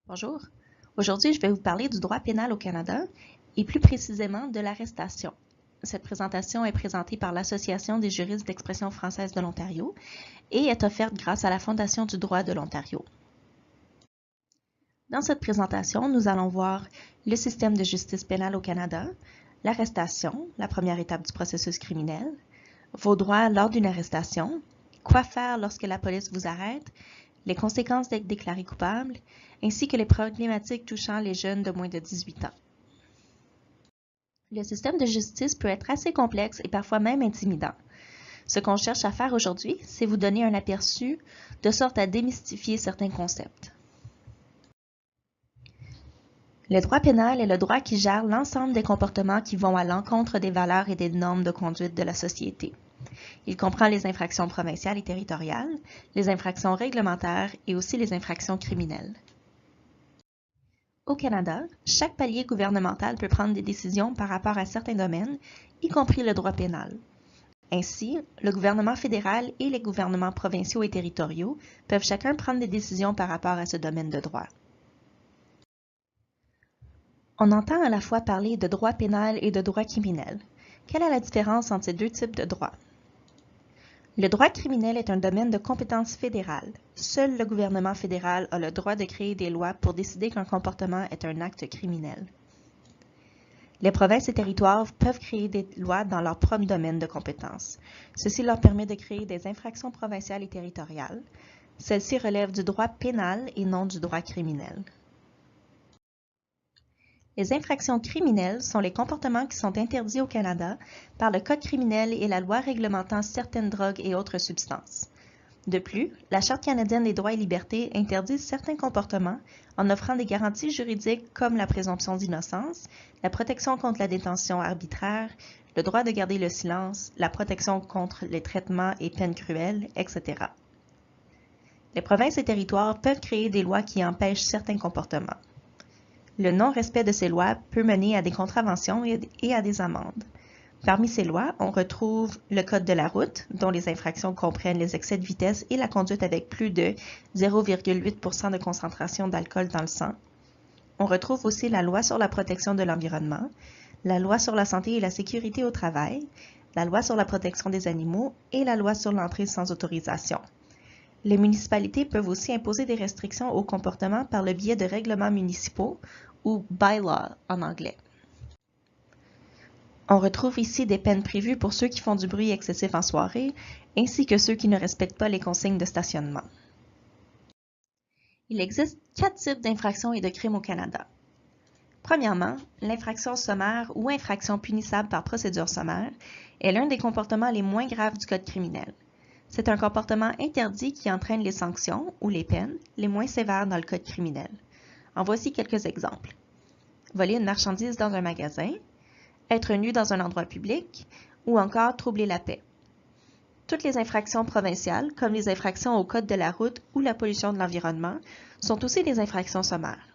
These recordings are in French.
Bonjour. Aujourd'hui, je vais vous parler du droit pénal au Canada et plus précisément de l'arrestation. Cette présentation est présentée par l'Association des juristes d'expression française de l'Ontario et est offerte grâce à la Fondation du droit de l'Ontario. Dans cette présentation, nous allons voir le système de justice pénale au Canada, l'arrestation, la première étape du processus criminel, vos droits lors d'une arrestation, quoi faire lorsque la police vous arrête, les conséquences d'être déclaré coupable, ainsi que les problématiques touchant les jeunes de moins de 18 ans. Le système de justice peut être assez complexe et parfois même intimidant. Ce qu'on cherche à faire aujourd'hui, c'est vous donner un aperçu de sorte à démystifier certains concepts. Le droit pénal est le droit qui gère l'ensemble des comportements qui vont à l'encontre des valeurs et des normes de conduite de la société. Il comprend les infractions provinciales et territoriales, les infractions réglementaires et aussi les infractions criminelles. Au Canada, chaque palier gouvernemental peut prendre des décisions par rapport à certains domaines, y compris le droit pénal. Ainsi, le gouvernement fédéral et les gouvernements provinciaux et territoriaux peuvent chacun prendre des décisions par rapport à ce domaine de droit. On entend à la fois parler de droit pénal et de droit criminel. Quelle est la différence entre ces deux types de droits? Le droit criminel est un domaine de compétence fédérale. Seul le gouvernement fédéral a le droit de créer des lois pour décider qu'un comportement est un acte criminel. Les provinces et territoires peuvent créer des lois dans leur propre domaine de compétence. Ceci leur permet de créer des infractions provinciales et territoriales. Celles-ci relèvent du droit pénal et non du droit criminel. Les infractions criminelles sont les comportements qui sont interdits au Canada par le Code criminel et la loi réglementant certaines drogues et autres substances. De plus, la Charte canadienne des droits et libertés interdit certains comportements en offrant des garanties juridiques comme la présomption d'innocence, la protection contre la détention arbitraire, le droit de garder le silence, la protection contre les traitements et peines cruelles, etc. Les provinces et territoires peuvent créer des lois qui empêchent certains comportements. Le non-respect de ces lois peut mener à des contraventions et à des amendes. Parmi ces lois, on retrouve le Code de la route, dont les infractions comprennent les excès de vitesse et la conduite avec plus de 0,8% de concentration d'alcool dans le sang. On retrouve aussi la loi sur la protection de l'environnement, la loi sur la santé et la sécurité au travail, la loi sur la protection des animaux et la loi sur l'entrée sans autorisation. Les municipalités peuvent aussi imposer des restrictions au comportement par le biais de règlements municipaux ou bylaw en anglais. On retrouve ici des peines prévues pour ceux qui font du bruit excessif en soirée, ainsi que ceux qui ne respectent pas les consignes de stationnement. Il existe 4 types d'infractions et de crimes au Canada. Premièrement, l'infraction sommaire ou infraction punissable par procédure sommaire est l'un des comportements les moins graves du Code criminel. C'est un comportement interdit qui entraîne les sanctions ou les peines les moins sévères dans le Code criminel. En voici quelques exemples. Voler une marchandise dans un magasin, être nu dans un endroit public ou encore troubler la paix. Toutes les infractions provinciales, comme les infractions au Code de la route ou la pollution de l'environnement, sont aussi des infractions sommaires.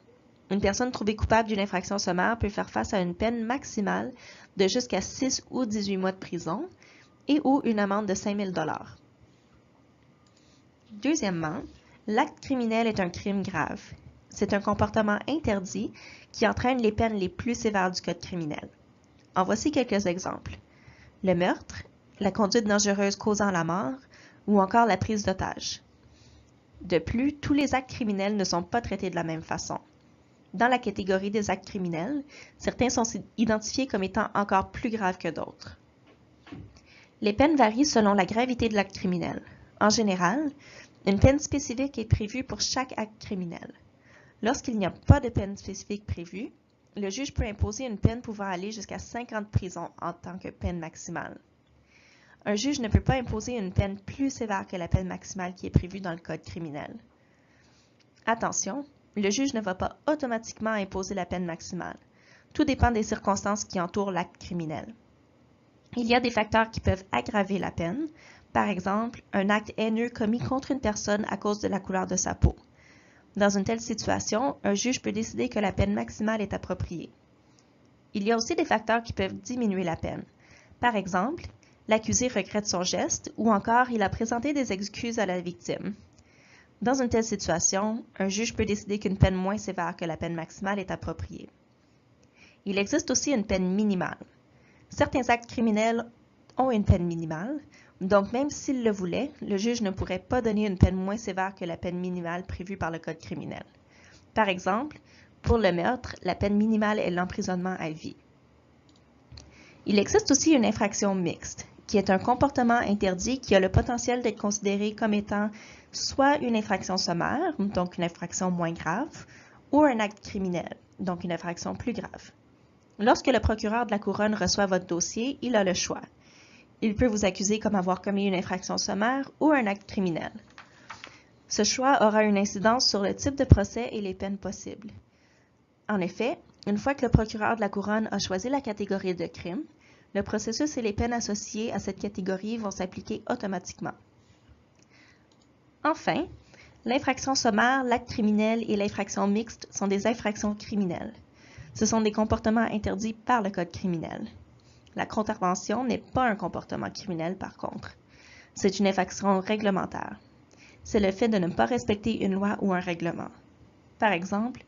Une personne trouvée coupable d'une infraction sommaire peut faire face à une peine maximale de jusqu'à 6 ou 18 mois de prison et ou une amende de 5 000 $. Deuxièmement, l'acte criminel est un crime grave. C'est un comportement interdit qui entraîne les peines les plus sévères du Code criminel. En voici quelques exemples. Le meurtre, la conduite dangereuse causant la mort ou encore la prise d'otage. De plus, tous les actes criminels ne sont pas traités de la même façon. Dans la catégorie des actes criminels, certains sont identifiés comme étant encore plus graves que d'autres. Les peines varient selon la gravité de l'acte criminel. En général, une peine spécifique est prévue pour chaque acte criminel. Lorsqu'il n'y a pas de peine spécifique prévue, le juge peut imposer une peine pouvant aller jusqu'à 5 ans de prison en tant que peine maximale. Un juge ne peut pas imposer une peine plus sévère que la peine maximale qui est prévue dans le Code criminel. Attention, le juge ne va pas automatiquement imposer la peine maximale. Tout dépend des circonstances qui entourent l'acte criminel. Il y a des facteurs qui peuvent aggraver la peine, par exemple, un acte haineux commis contre une personne à cause de la couleur de sa peau. Dans une telle situation, un juge peut décider que la peine maximale est appropriée. Il y a aussi des facteurs qui peuvent diminuer la peine. Par exemple, l'accusé regrette son geste ou encore il a présenté des excuses à la victime. Dans une telle situation, un juge peut décider qu'une peine moins sévère que la peine maximale est appropriée. Il existe aussi une peine minimale. Certains actes criminels ont une peine minimale, donc même s'il le voulait, le juge ne pourrait pas donner une peine moins sévère que la peine minimale prévue par le Code criminel. Par exemple, pour le meurtre, la peine minimale est l'emprisonnement à vie. Il existe aussi une infraction mixte, qui est un comportement interdit qui a le potentiel d'être considéré comme étant soit une infraction sommaire, donc une infraction moins grave, ou un acte criminel, donc une infraction plus grave. Lorsque le procureur de la Couronne reçoit votre dossier, il a le choix. Il peut vous accuser comme avoir commis une infraction sommaire ou un acte criminel. Ce choix aura une incidence sur le type de procès et les peines possibles. En effet, une fois que le procureur de la Couronne a choisi la catégorie de crime, le processus et les peines associées à cette catégorie vont s'appliquer automatiquement. Enfin, l'infraction sommaire, l'acte criminel et l'infraction mixte sont des infractions criminelles. Ce sont des comportements interdits par le Code criminel. La contravention n'est pas un comportement criminel par contre. C'est une infraction réglementaire. C'est le fait de ne pas respecter une loi ou un règlement. Par exemple,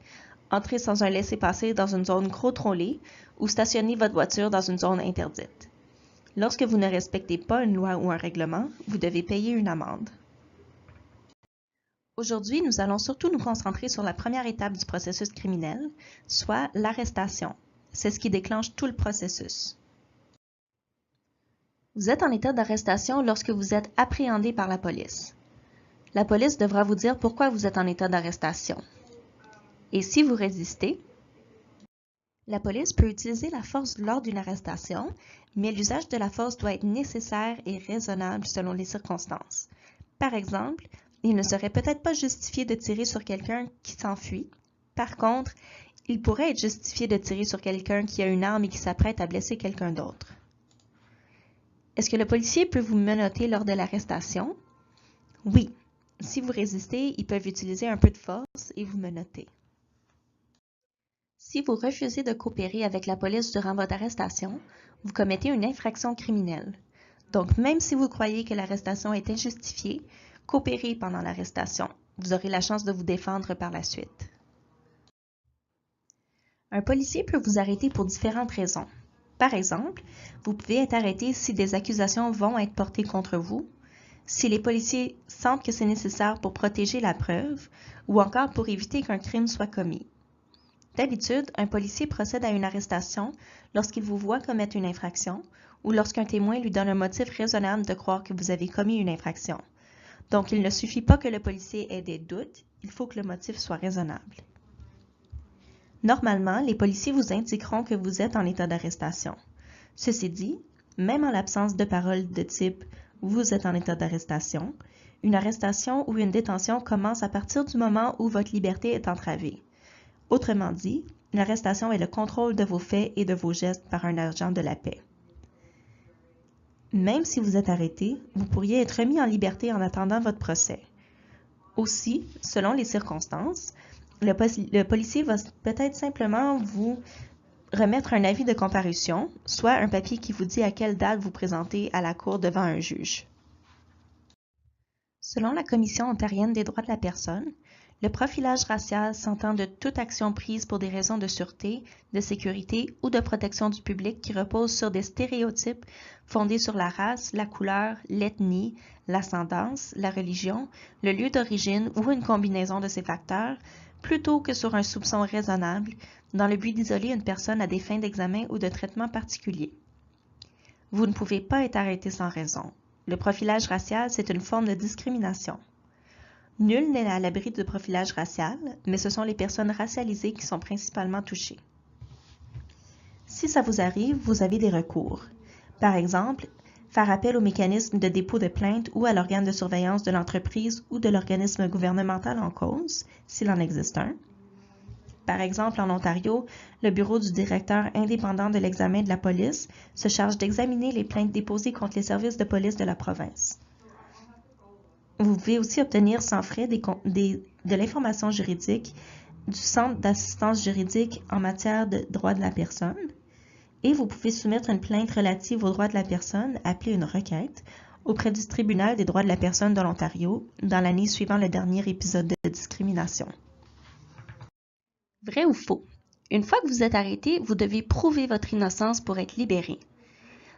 entrer sans un laissez-passer dans une zone contrôlée ou stationner votre voiture dans une zone interdite. Lorsque vous ne respectez pas une loi ou un règlement, vous devez payer une amende. Aujourd'hui, nous allons surtout nous concentrer sur la première étape du processus criminel, soit l'arrestation. C'est ce qui déclenche tout le processus. Vous êtes en état d'arrestation lorsque vous êtes appréhendé par la police. La police devra vous dire pourquoi vous êtes en état d'arrestation. Et si vous résistez, la police peut utiliser la force lors d'une arrestation, mais l'usage de la force doit être nécessaire et raisonnable selon les circonstances. Par exemple, il ne serait peut-être pas justifié de tirer sur quelqu'un qui s'enfuit. Par contre, il pourrait être justifié de tirer sur quelqu'un qui a une arme et qui s'apprête à blesser quelqu'un d'autre. Est-ce que le policier peut vous menotter lors de l'arrestation? Oui. Si vous résistez, ils peuvent utiliser un peu de force et vous menotter. Si vous refusez de coopérer avec la police durant votre arrestation, vous commettez une infraction criminelle. Donc, même si vous croyez que l'arrestation est injustifiée, coopérez pendant l'arrestation. Vous aurez la chance de vous défendre par la suite. Un policier peut vous arrêter pour différentes raisons. Par exemple, vous pouvez être arrêté si des accusations vont être portées contre vous, si les policiers sentent que c'est nécessaire pour protéger la preuve, ou encore pour éviter qu'un crime soit commis. D'habitude, un policier procède à une arrestation lorsqu'il vous voit commettre une infraction ou lorsqu'un témoin lui donne un motif raisonnable de croire que vous avez commis une infraction. Donc, il ne suffit pas que le policier ait des doutes, il faut que le motif soit raisonnable. Normalement, les policiers vous indiqueront que vous êtes en état d'arrestation. Ceci dit, même en l'absence de paroles de type « vous êtes en état d'arrestation », une arrestation ou une détention commence à partir du moment où votre liberté est entravée. Autrement dit, l'arrestation est le contrôle de vos faits et de vos gestes par un agent de la paix. Même si vous êtes arrêté, vous pourriez être remis en liberté en attendant votre procès. Aussi, selon les circonstances, le policier va peut-être simplement vous remettre un avis de comparution, soit un papier qui vous dit à quelle date vous présentez à la cour devant un juge. Selon la Commission ontarienne des droits de la personne, le profilage racial s'entend de toute action prise pour des raisons de sûreté, de sécurité ou de protection du public qui repose sur des stéréotypes fondés sur la race, la couleur, l'ethnie, l'ascendance, la religion, le lieu d'origine ou une combinaison de ces facteurs, plutôt que sur un soupçon raisonnable, dans le but d'isoler une personne à des fins d'examen ou de traitement particulier. Vous ne pouvez pas être arrêté sans raison. Le profilage racial, c'est une forme de discrimination. Nul n'est à l'abri de profilage racial, mais ce sont les personnes racialisées qui sont principalement touchées. Si ça vous arrive, vous avez des recours. Par exemple, faire appel au mécanisme de dépôt de plainte ou à l'organe de surveillance de l'entreprise ou de l'organisme gouvernemental en cause, s'il en existe un. Par exemple, en Ontario, le bureau du directeur indépendant de l'examen de la police se charge d'examiner les plaintes déposées contre les services de police de la province. Vous pouvez aussi obtenir sans frais de l'information juridique du Centre d'assistance juridique en matière de droits de la personne et vous pouvez soumettre une plainte relative aux droits de la personne, appelée une requête, auprès du Tribunal des droits de la personne de l'Ontario dans l'année suivant le dernier épisode de discrimination. Vrai ou faux? Une fois que vous êtes arrêté, vous devez prouver votre innocence pour être libéré.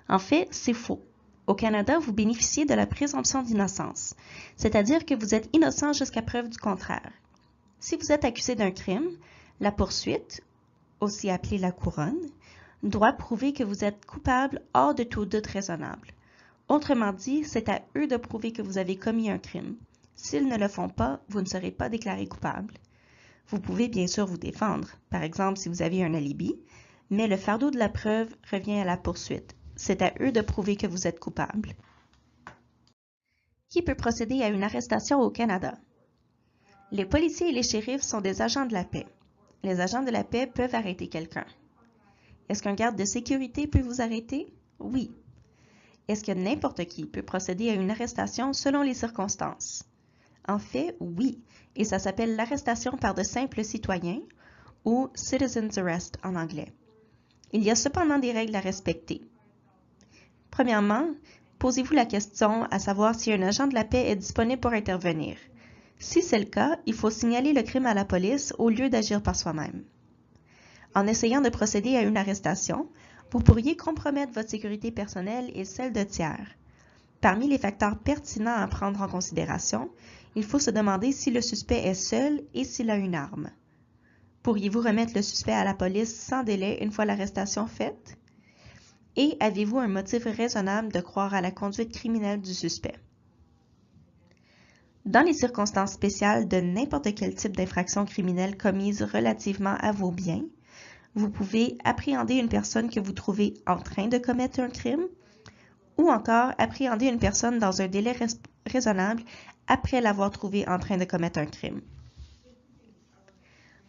En fait, c'est faux. Au Canada, vous bénéficiez de la présomption d'innocence, c'est-à-dire que vous êtes innocent jusqu'à preuve du contraire. Si vous êtes accusé d'un crime, la poursuite, aussi appelée la couronne, doit prouver que vous êtes coupable hors de tout doute raisonnable. Autrement dit, c'est à eux de prouver que vous avez commis un crime. S'ils ne le font pas, vous ne serez pas déclaré coupable. Vous pouvez bien sûr vous défendre, par exemple si vous avez un alibi, mais le fardeau de la preuve revient à la poursuite. C'est à eux de prouver que vous êtes coupable. Qui peut procéder à une arrestation au Canada? Les policiers et les shérifs sont des agents de la paix. Les agents de la paix peuvent arrêter quelqu'un. Est-ce qu'un garde de sécurité peut vous arrêter? Oui. Est-ce que n'importe qui peut procéder à une arrestation selon les circonstances? En fait, oui, et ça s'appelle l'arrestation par de simples citoyens ou citizen's arrest en anglais. Il y a cependant des règles à respecter. Premièrement, posez-vous la question à savoir si un agent de la paix est disponible pour intervenir. Si c'est le cas, il faut signaler le crime à la police au lieu d'agir par soi-même. En essayant de procéder à une arrestation, vous pourriez compromettre votre sécurité personnelle et celle de tiers. Parmi les facteurs pertinents à prendre en considération, il faut se demander si le suspect est seul et s'il a une arme. Pourriez-vous remettre le suspect à la police sans délai une fois l'arrestation faite? Et avez-vous un motif raisonnable de croire à la conduite criminelle du suspect? Dans les circonstances spéciales de n'importe quel type d'infraction criminelle commise relativement à vos biens, vous pouvez appréhender une personne que vous trouvez en train de commettre un crime ou encore appréhender une personne dans un délai raisonnable après l'avoir trouvée en train de commettre un crime.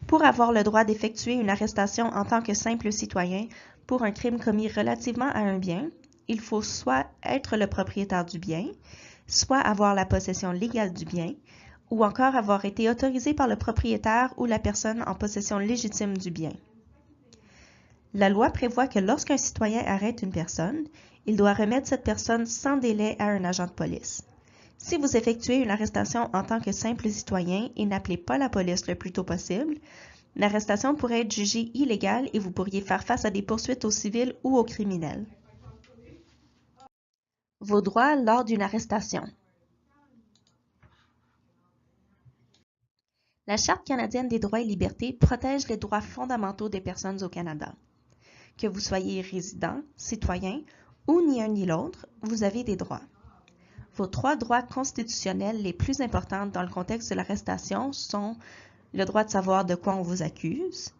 Pour avoir le droit d'effectuer une arrestation en tant que simple citoyen pour un crime commis relativement à un bien, il faut soit être le propriétaire du bien, soit avoir la possession légale du bien, ou encore avoir été autorisé par le propriétaire ou la personne en possession légitime du bien. La loi prévoit que lorsqu'un citoyen arrête une personne, il doit remettre cette personne sans délai à un agent de police. Si vous effectuez une arrestation en tant que simple citoyen et n'appelez pas la police le plus tôt possible, l'arrestation pourrait être jugée illégale et vous pourriez faire face à des poursuites au civil ou au criminel. Vos droits lors d'une arrestation. La Charte canadienne des droits et libertés protège les droits fondamentaux des personnes au Canada. Que vous soyez résident, citoyen ou ni un ni l'autre, vous avez des droits. Vos 3 droits constitutionnels les plus importants dans le contexte de l'arrestation sont le droit de savoir de quoi on vous accuse,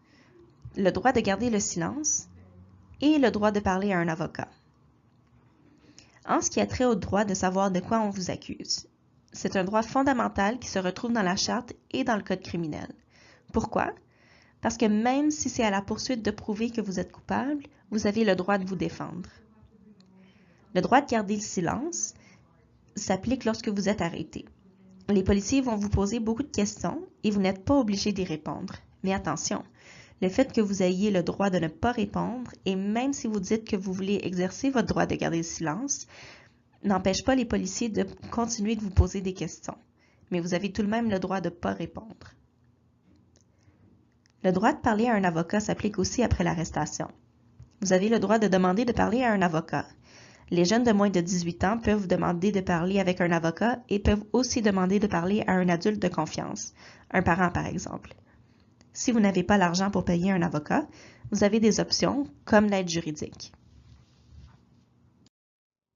le droit de garder le silence et le droit de parler à un avocat. En ce qui a trait au droit de savoir de quoi on vous accuse, c'est un droit fondamental qui se retrouve dans la Charte et dans le Code criminel. Pourquoi? Parce que même si c'est à la poursuite de prouver que vous êtes coupable, vous avez le droit de vous défendre. Le droit de garder le silence s'applique lorsque vous êtes arrêté. Les policiers vont vous poser beaucoup de questions et vous n'êtes pas obligé d'y répondre. Mais attention, le fait que vous ayez le droit de ne pas répondre, et même si vous dites que vous voulez exercer votre droit de garder le silence, n'empêche pas les policiers de continuer de vous poser des questions. Mais vous avez tout de même le droit de ne pas répondre. Le droit de parler à un avocat s'applique aussi après l'arrestation. Vous avez le droit de demander de parler à un avocat. Les jeunes de moins de 18 ans peuvent demander de parler avec un avocat et peuvent aussi demander de parler à un adulte de confiance, un parent par exemple. Si vous n'avez pas l'argent pour payer un avocat, vous avez des options comme l'aide juridique.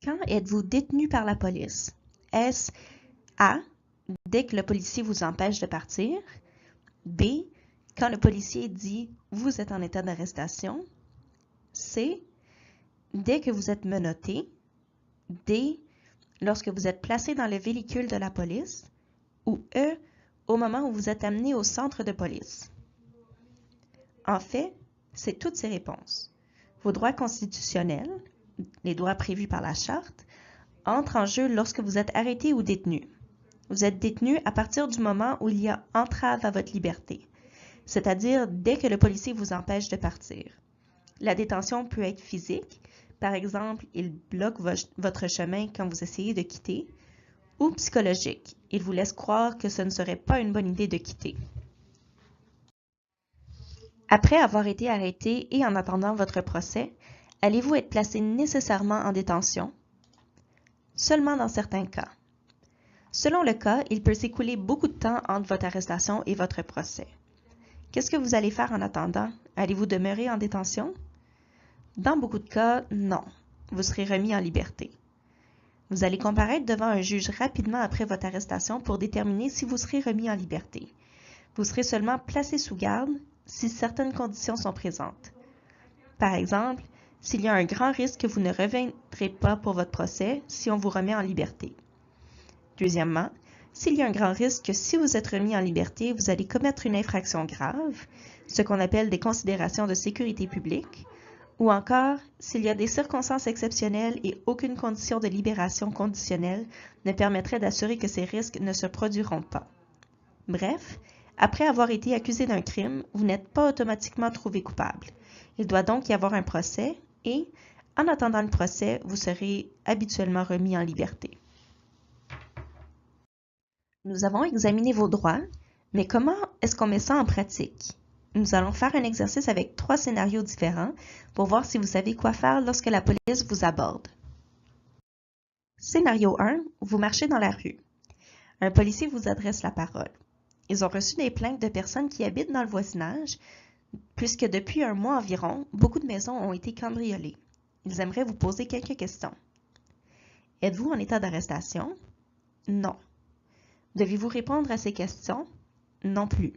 Quand êtes-vous détenu par la police? Est-ce A, dès que le policier vous empêche de partir? B, quand le policier dit « vous êtes en état d'arrestation ». C, dès que vous êtes menotté. D, lorsque vous êtes placé dans le véhicule de la police. Ou E, au moment où vous êtes amené au centre de police. En fait, c'est toutes ces réponses. Vos droits constitutionnels, les droits prévus par la Charte, entrent en jeu lorsque vous êtes arrêté ou détenu. Vous êtes détenu à partir du moment où il y a entrave à votre liberté, c'est-à-dire dès que le policier vous empêche de partir. La détention peut être physique, Par exemple, il bloque votre chemin quand vous essayez de quitter, ou psychologique, il vous laisse croire que ce ne serait pas une bonne idée de quitter. Après avoir été arrêté et en attendant votre procès, allez-vous être placé nécessairement en détention? Seulement dans certains cas. Selon le cas, il peut s'écouler beaucoup de temps entre votre arrestation et votre procès. Qu'est-ce que vous allez faire en attendant? Allez-vous demeurer en détention? Dans beaucoup de cas, non. Vous serez remis en liberté. Vous allez comparaître devant un juge rapidement après votre arrestation pour déterminer si vous serez remis en liberté. Vous serez seulement placé sous garde si certaines conditions sont présentes. Par exemple, s'il y a un grand risque que vous ne reviendrez pas pour votre procès si on vous remet en liberté. Deuxièmement, s'il y a un grand risque que si vous êtes remis en liberté, vous allez commettre une infraction grave, ce qu'on appelle des considérations de sécurité publique, ou encore s'il y a des circonstances exceptionnelles et aucune condition de libération conditionnelle ne permettrait d'assurer que ces risques ne se produiront pas. Bref, après avoir été accusé d'un crime, vous n'êtes pas automatiquement trouvé coupable. Il doit donc y avoir un procès et, en attendant le procès, vous serez habituellement remis en liberté. Nous avons examiné vos droits, mais comment est-ce qu'on met ça en pratique? Nous allons faire un exercice avec 3 scénarios différents pour voir si vous savez quoi faire lorsque la police vous aborde. Scénario 1, vous marchez dans la rue. Un policier vous adresse la parole. Ils ont reçu des plaintes de personnes qui habitent dans le voisinage, puisque depuis un mois environ, beaucoup de maisons ont été cambriolées. Ils aimeraient vous poser quelques questions. Êtes-vous en état d'arrestation? Non. Devez-vous répondre à ces questions? Non plus.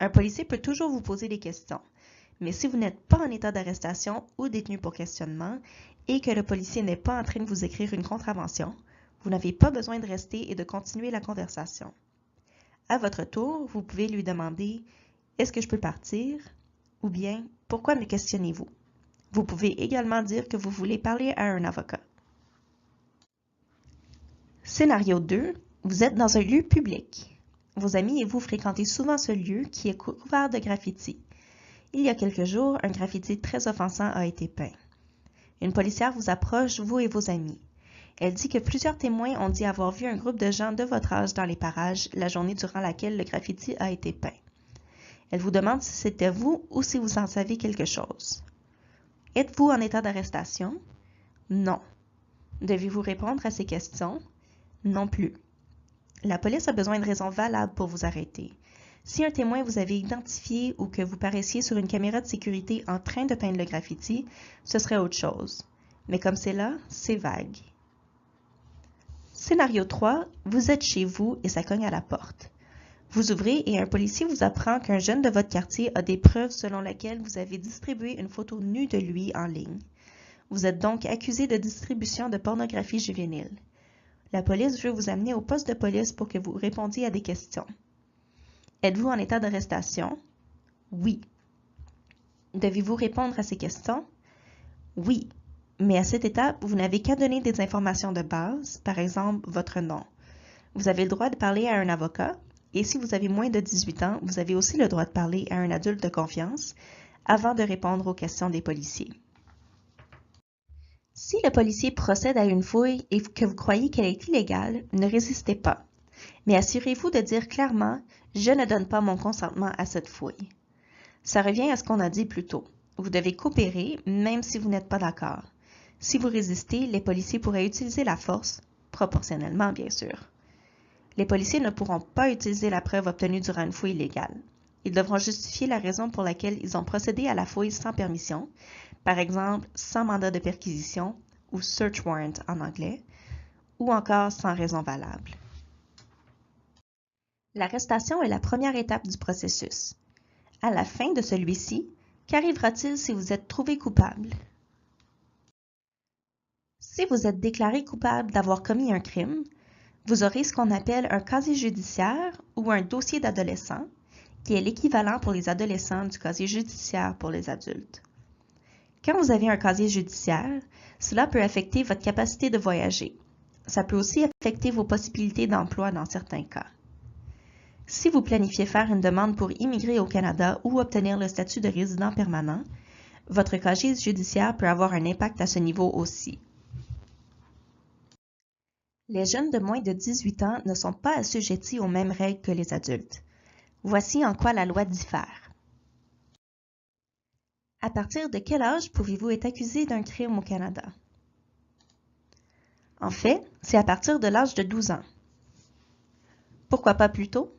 Un policier peut toujours vous poser des questions, mais si vous n'êtes pas en état d'arrestation ou détenu pour questionnement et que le policier n'est pas en train de vous écrire une contravention, vous n'avez pas besoin de rester et de continuer la conversation. À votre tour, vous pouvez lui demander « Est-ce que je peux partir ?» ou bien « Pourquoi me questionnez-vous ?» Vous pouvez également dire que vous voulez parler à un avocat. Scénario 2. Vous êtes dans un lieu public. Vos amis et vous fréquentez souvent ce lieu qui est couvert de graffitis. Il y a quelques jours, un graffiti très offensant a été peint. Une policière vous approche, vous et vos amis. Elle dit que plusieurs témoins ont dit avoir vu un groupe de gens de votre âge dans les parages la journée durant laquelle le graffiti a été peint. Elle vous demande si c'était vous ou si vous en savez quelque chose. Êtes-vous en état d'arrestation? Non. Devez-vous répondre à ces questions? Non plus. La police a besoin de raisons valables pour vous arrêter. Si un témoin vous avait identifié ou que vous paraissiez sur une caméra de sécurité en train de peindre le graffiti, ce serait autre chose. Mais comme c'est là, c'est vague. Scénario 3, vous êtes chez vous et ça cogne à la porte. Vous ouvrez et un policier vous apprend qu'un jeune de votre quartier a des preuves selon lesquelles vous avez distribué une photo nue de lui en ligne. Vous êtes donc accusé de distribution de pornographie juvénile. La police veut vous amener au poste de police pour que vous répondiez à des questions. Êtes-vous en état d'arrestation? Oui. Devez-vous répondre à ces questions? Oui. Mais à cette étape, vous n'avez qu'à donner des informations de base, par exemple votre nom. Vous avez le droit de parler à un avocat, et si vous avez moins de 18 ans, vous avez aussi le droit de parler à un adulte de confiance avant de répondre aux questions des policiers. Si le policier procède à une fouille et que vous croyez qu'elle est illégale, ne résistez pas. Mais assurez-vous de dire clairement « Je ne donne pas mon consentement à cette fouille ». Ça revient à ce qu'on a dit plus tôt. Vous devez coopérer, même si vous n'êtes pas d'accord. Si vous résistez, les policiers pourraient utiliser la force, proportionnellement bien sûr. Les policiers ne pourront pas utiliser la preuve obtenue durant une fouille illégale. Ils devront justifier la raison pour laquelle ils ont procédé à la fouille sans permission, par exemple sans mandat de perquisition ou search warrant en anglais, ou encore sans raison valable. L'arrestation est la première étape du processus. À la fin de celui-ci, qu'arrivera-t-il si vous êtes trouvé coupable? Si vous êtes déclaré coupable d'avoir commis un crime, vous aurez ce qu'on appelle un casier judiciaire ou un dossier d'adolescent, qui est l'équivalent pour les adolescents du casier judiciaire pour les adultes. Quand vous avez un casier judiciaire, cela peut affecter votre capacité de voyager. Ça peut aussi affecter vos possibilités d'emploi dans certains cas. Si vous planifiez faire une demande pour immigrer au Canada ou obtenir le statut de résident permanent, Votre casier judiciaire peut avoir un impact à ce niveau aussi. Les jeunes de moins de 18 ans ne sont pas assujettis aux mêmes règles que les adultes. Voici en quoi la loi diffère. À partir de quel âge pouvez-vous être accusé d'un crime au Canada? En fait, c'est à partir de l'âge de 12 ans. Pourquoi pas plus tôt?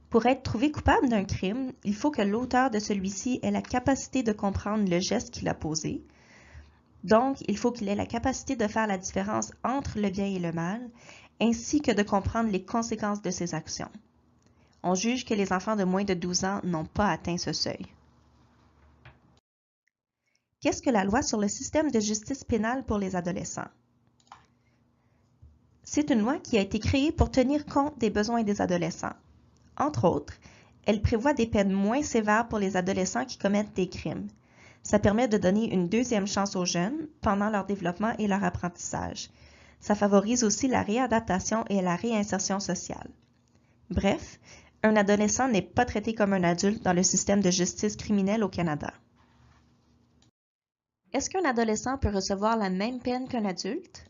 Pour être trouvé coupable d'un crime, il faut que l'auteur de celui-ci ait la capacité de comprendre le geste qu'il a posé. Donc, il faut qu'il ait la capacité de faire la différence entre le bien et le mal, ainsi que de comprendre les conséquences de ses actions. On juge que les enfants de moins de 12 ans n'ont pas atteint ce seuil. Qu'est-ce que la loi sur le système de justice pénale pour les adolescents? C'est une loi qui a été créée pour tenir compte des besoins des adolescents. Entre autres, elle prévoit des peines moins sévères pour les adolescents qui commettent des crimes. Ça permet de donner une deuxième chance aux jeunes pendant leur développement et leur apprentissage. Ça favorise aussi la réadaptation et la réinsertion sociale. Bref, un adolescent n'est pas traité comme un adulte dans le système de justice criminelle au Canada. Est-ce qu'un adolescent peut recevoir la même peine qu'un adulte?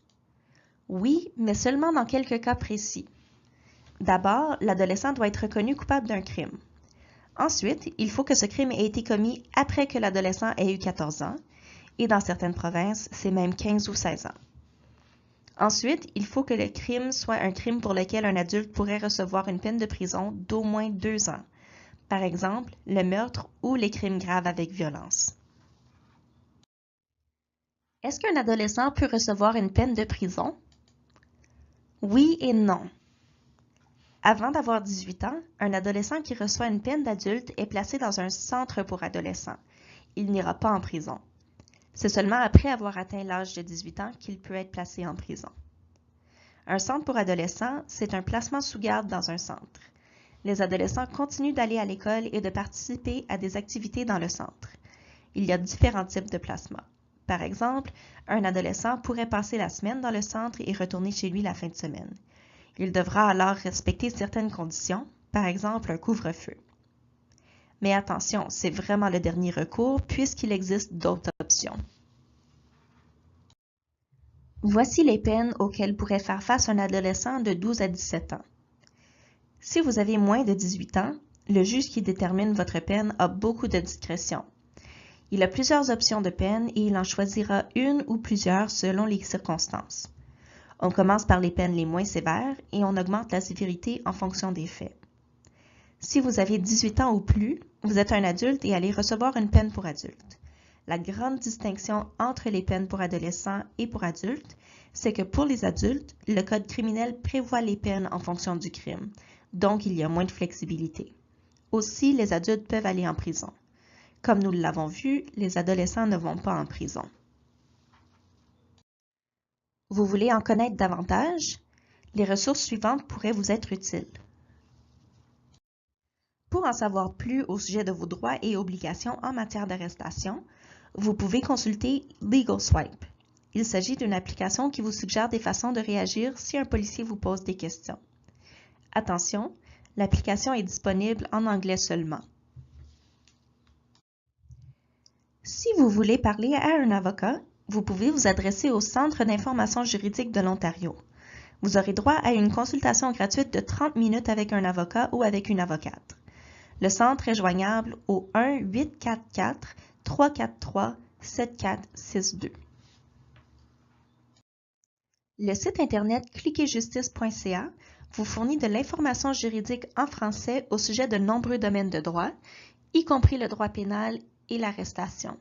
Oui, mais seulement dans quelques cas précis. D'abord, l'adolescent doit être reconnu coupable d'un crime. Ensuite, il faut que ce crime ait été commis après que l'adolescent ait eu 14 ans, et dans certaines provinces, c'est même 15 ou 16 ans. Ensuite, il faut que le crime soit un crime pour lequel un adulte pourrait recevoir une peine de prison d'au moins 2 ans. Par exemple, le meurtre ou les crimes graves avec violence. Est-ce qu'un adolescent peut recevoir une peine de prison? Oui et non. Avant d'avoir 18 ans, un adolescent qui reçoit une peine d'adulte est placé dans un centre pour adolescents. Il n'ira pas en prison. C'est seulement après avoir atteint l'âge de 18 ans qu'il peut être placé en prison. Un centre pour adolescents, c'est un placement sous garde dans un centre. Les adolescents continuent d'aller à l'école et de participer à des activités dans le centre. Il y a différents types de placements. Par exemple, un adolescent pourrait passer la semaine dans le centre et retourner chez lui la fin de semaine. Il devra alors respecter certaines conditions, par exemple un couvre-feu. Mais attention, c'est vraiment le dernier recours puisqu'il existe d'autres options. Voici les peines auxquelles pourrait faire face un adolescent de 12 à 17 ans. Si vous avez moins de 18 ans, le juge qui détermine votre peine a beaucoup de discrétion. Il a plusieurs options de peine et il en choisira une ou plusieurs selon les circonstances. On commence par les peines les moins sévères et on augmente la sévérité en fonction des faits. Si vous avez 18 ans ou plus, vous êtes un adulte et allez recevoir une peine pour adulte. La grande distinction entre les peines pour adolescents et pour adultes, c'est que pour les adultes, le Code criminel prévoit les peines en fonction du crime, donc il y a moins de flexibilité. Aussi, les adultes peuvent aller en prison. Comme nous l'avons vu, les adolescents ne vont pas en prison. Vous voulez en connaître davantage? Les ressources suivantes pourraient vous être utiles. Pour en savoir plus au sujet de vos droits et obligations en matière d'arrestation, vous pouvez consulter LegalSwipe. Il s'agit d'une application qui vous suggère des façons de réagir si un policier vous pose des questions. Attention, l'application est disponible en anglais seulement. Si vous voulez parler à un avocat, vous pouvez vous adresser au Centre d'information juridique de l'Ontario. Vous aurez droit à une consultation gratuite de 30 minutes avec un avocat ou avec une avocate. Le centre est joignable au 1-844-343-7462. Le site internet cliquetjustice.ca vous fournit de l'information juridique en français au sujet de nombreux domaines de droit, y compris le droit pénal et l'arrestation.